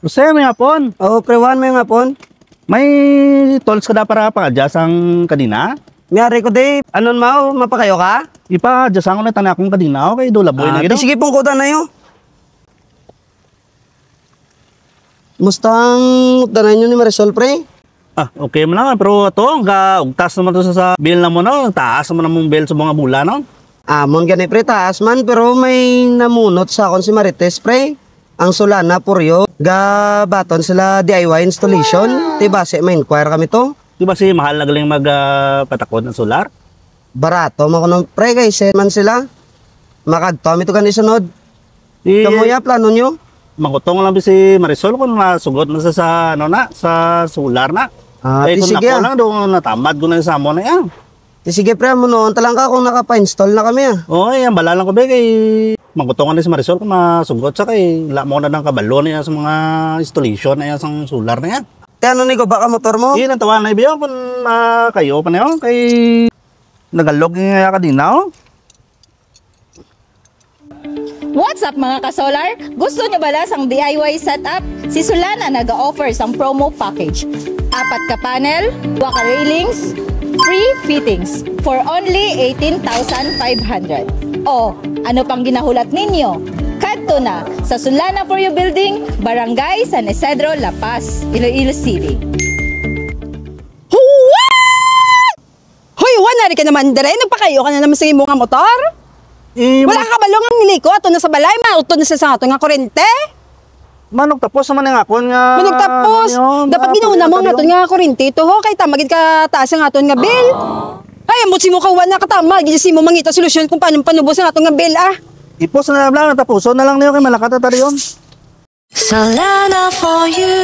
Jose, may hapon. Oo, prewan may ngapon. May tolls ka na para jasang kadina? Miyari ko day, anon mau, mapakayo ka? Ipa, jasang ko na tanakong kadina o kay Dulaboy na gito. Sige pong kuta na yun. Mustang tanan nyo ni Marisol, pre? Okay mo na. Pero ito, ugtas naman to sa bill na mo na. Taas naman mong bill sa mga bula, no? Amon gani, pre, taas man. Pero may namunot sa akon si Marites, pre. Ang Solana, Puryo. Baton sila DIY installation. Tibase, may inquire kami to. Di ba si mahal na galing magpatakod ng solar? Barato, makunong, pre, guys, man sila. Makagto, ito kani sunod. Kamuya, plano nyo? Magutong lang si Marisol kung masugot na sa solar na. Kaya kung sige ako lang, doon natamad ko na sa amo na yan. Sige, pre, munoon talang ka kung nakapa-install na kami, Oo, yan, bala lang ko ba kay magutongan na si Marisol kung masugot sa kay mo na ng kabalo na yan sa mga installation na yan sa solar na yan. Kaya ano ni ko, baka motor mo? Hindi, natawa na ibiyo kung kayo pa na yun kay nagalog nga ka din na. What's up mga ka-solar? Gusto nyo ba sang DIY setup? Si Solana nag-offer sang promo package. 4 ka panel, 2 ka railings, free fittings for only 18,500. O, ano pang ginahulat ninyo? Kadto na sa Solana For You Building, Barangay San Isidro, La Paz, Iloilo City. Hoy, wanari ka naman dire. Nagpakayo ka na naman sa imo nga motor? Wala ka balong ang niliko. Ato na sa balay, mautod na sa ato nga kurente. Manong tapos naman nga akon nga. Manong tapos. Dapat ginauna mo nga ato nga kurente. Ito ho, kay tamagid ka taas ang ato nga bill. Ay, amot si mo kawan na katama. Gisi mo mangita solusyon kung paano panubos ang ato nga bill, Ipos na lang, tapuso na lang niyo kay malakat at yon. Solana For You.